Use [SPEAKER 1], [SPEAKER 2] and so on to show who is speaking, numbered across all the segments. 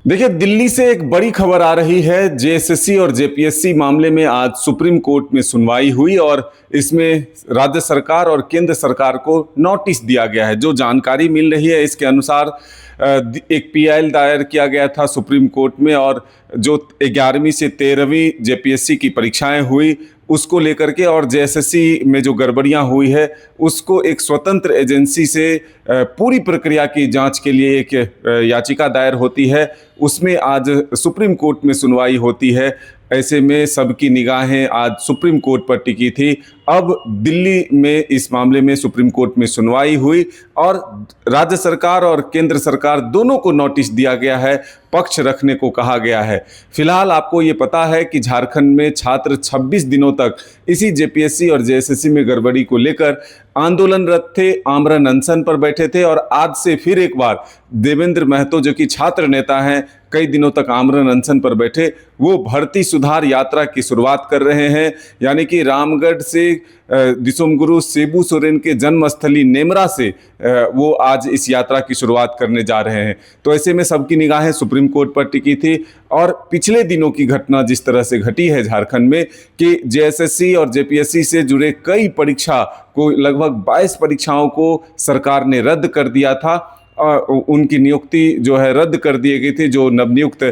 [SPEAKER 1] देखिए, दिल्ली से एक बड़ी खबर आ रही है। जेएसएससी और जेपीएससी मामले में आज सुप्रीम कोर्ट में सुनवाई हुई और इसमें राज्य सरकार और केंद्र सरकार को नोटिस दिया गया है। जो जानकारी मिल रही है इसके अनुसार एक पीआईएल दायर किया गया था सुप्रीम कोर्ट में और जो 11वीं से 13वीं जेपीएससी की परीक्षाएं हुई उसको लेकर के और जेएसएससी में जो गड़बड़ियां हुई है उसको एक स्वतंत्र एजेंसी से पूरी प्रक्रिया की जांच के लिए एक याचिका दायर होती है। उसमें आज सुप्रीम कोर्ट में सुनवाई होती है। ऐसे में सबकी निगाहें आज सुप्रीम कोर्ट पर टिकी थी। अब दिल्ली में इस मामले में सुप्रीम कोर्ट में सुनवाई हुई और राज्य सरकार और केंद्र सरकार दोनों को नोटिस दिया गया है, पक्ष रखने को कहा गया है। फिलहाल आपको ये पता है कि झारखंड में छात्र 26 दिनों तक इसी जेपीएससी और जेएसएससी में गड़बड़ी को लेकर आंदोलनरत थे, आमरण अनशन पर बैठे थे और आज से फिर एक बार देवेंद्र महतो जो कि छात्र नेता हैं, कई दिनों तक आमरण अनशन पर बैठे, वो भर्ती सुधार यात्रा की शुरुआत कर रहे हैं। यानी कि रामगढ़ से दिसोमगुरु सेबू सोरेन के जन्मस्थली नेमरा से वो आज इस यात्रा की शुरुआत करने जा रहे हैं। तो ऐसे में सबकी निगाहें सुप्रीम कोर्ट पर टिकी थी और पिछले दिनों की घटना जिस तरह से घटी है झारखंड में कि जेएसएससी और जेपीएससी से जुड़े कई परीक्षा को, लगभग 22 परीक्षाओं को सरकार ने रद्द कर दिया था। उनकी नियुक्ति जो है रद्द कर दी गई थी, जो नवनियुक्त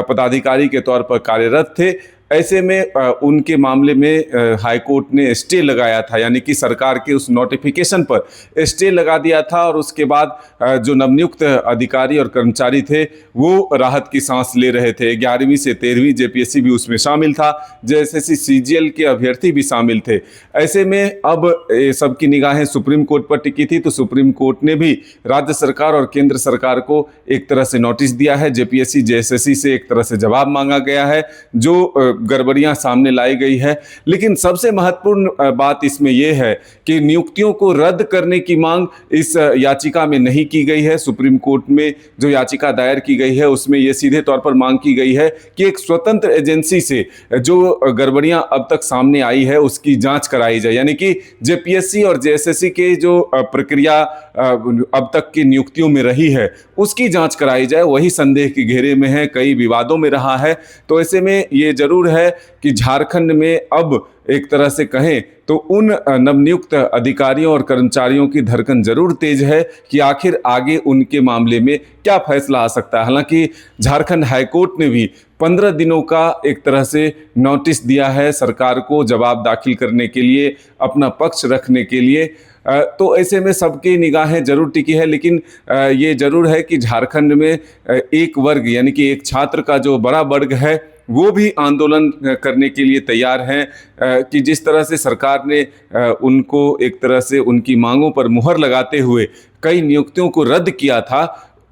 [SPEAKER 1] पदाधिकारी के तौर पर कार्यरत थे। ऐसे में उनके मामले में हाईकोर्ट ने स्टे लगाया था, यानी कि सरकार के उस नोटिफिकेशन पर स्टे लगा दिया था और उसके बाद जो नवनियुक्त अधिकारी और कर्मचारी थे वो राहत की सांस ले रहे थे। 11वीं से 13वीं जेपीएससी भी उसमें शामिल था, जेएसएससी सीजीएल के अभ्यर्थी भी शामिल थे। ऐसे में अब सबकी निगाहें सुप्रीम कोर्ट पर टिकी थी, तो सुप्रीम कोर्ट ने भी राज्य सरकार और केंद्र सरकार को एक तरह से नोटिस दिया है। जेपीएससी जेएसएससी से एक तरह से जवाब मांगा गया है, जो गड़बड़ियां सामने लाई गई है। लेकिन सबसे महत्वपूर्ण बात इसमें यह है कि नियुक्तियों को रद्द करने की मांग इस याचिका में नहीं की गई है। सुप्रीम कोर्ट में जो याचिका दायर की गई है उसमें यह सीधे तौर पर मांग की गई है कि एक स्वतंत्र एजेंसी से जो गड़बड़ियां अब तक सामने आई है उसकी जांच कराई जाए। यानी कि जेपीएससी और जेएसएससी के जो प्रक्रिया अब तक की नियुक्तियों में रही है उसकी जांच कराई जाए। वही संदेह के घेरे में है, कई विवादों में रहा है। तो ऐसे में ये जरूर है कि झारखंड में अब एक तरह से कहें तो उन नवनियुक्त अधिकारियों और कर्मचारियों की धड़कन जरूर तेज है कि आखिर आगे उनके मामले में क्या फैसला आ सकता है। हालांकि झारखंड हाईकोर्ट ने भी 15 दिनों का एक तरह से नोटिस दिया है सरकार को जवाब दाखिल करने के लिए, अपना पक्ष रखने के लिए। तो ऐसे में सबकी निगाहें जरूर टिकी है। लेकिन ये जरूर है कि झारखंड में एक वर्ग यानी कि एक छात्र का जो बड़ा वर्ग है वो भी आंदोलन करने के लिए तैयार हैं कि जिस तरह से सरकार ने उनको एक तरह से उनकी मांगों पर मुहर लगाते हुए कई नियुक्तियों को रद्द किया था,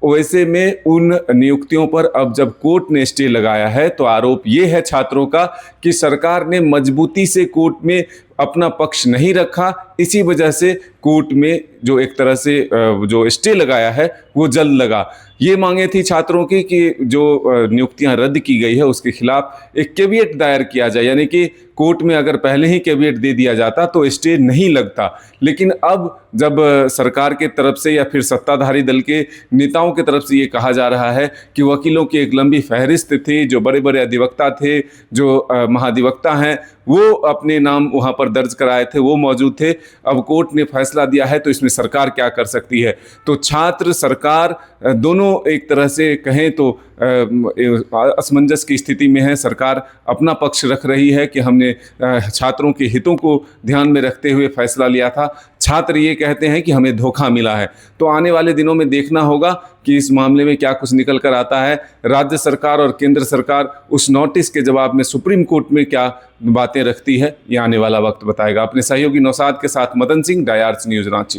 [SPEAKER 1] वैसे में उन नियुक्तियों पर अब जब कोर्ट ने स्टे लगाया है तो आरोप ये है छात्रों का कि सरकार ने मजबूती से कोर्ट में अपना पक्ष नहीं रखा। इसी वजह से कोर्ट में जो एक तरह से जो स्टे लगाया है वो जल्द लगा। ये मांगे थी छात्रों की कि जो नियुक्तियां रद्द की गई है उसके खिलाफ एक कैविएट दायर किया जाए, यानी कि कोर्ट में अगर पहले ही कैविएट दे दिया जाता तो स्टे नहीं लगता। लेकिन अब जब सरकार के तरफ से या फिर सत्ताधारी दल के नेताओं की तरफ से ये कहा जा रहा है कि वकीलों की एक लंबी फहरिस्त थी, जो बड़े बड़े अधिवक्ता थे, जो महाधिवक्ता हैं, वो अपने नाम वहाँ पर दर्ज कराए थे, वो मौजूद थे। अब कोर्ट ने फैसला दिया है तो इसमें सरकार क्या कर सकती है। तो छात्र सरकार दोनों एक तरह से कहें तो असमंजस की स्थिति में है। सरकार अपना पक्ष रख रही है कि हमने छात्रों के हितों को ध्यान में रखते हुए फैसला लिया था, छात्र ये कहते हैं कि हमें धोखा मिला है। तो आने वाले दिनों में देखना होगा कि इस मामले में क्या कुछ निकल कर आता है। राज्य सरकार और केंद्र सरकार उस नोटिस के जवाब में सुप्रीम कोर्ट में क्या बातें रखती है, ये आने वाला वक्त बताएगा। अपने सहयोगी नौसाद के साथ मदन सिंह, डायार्स न्यूज़ रांची।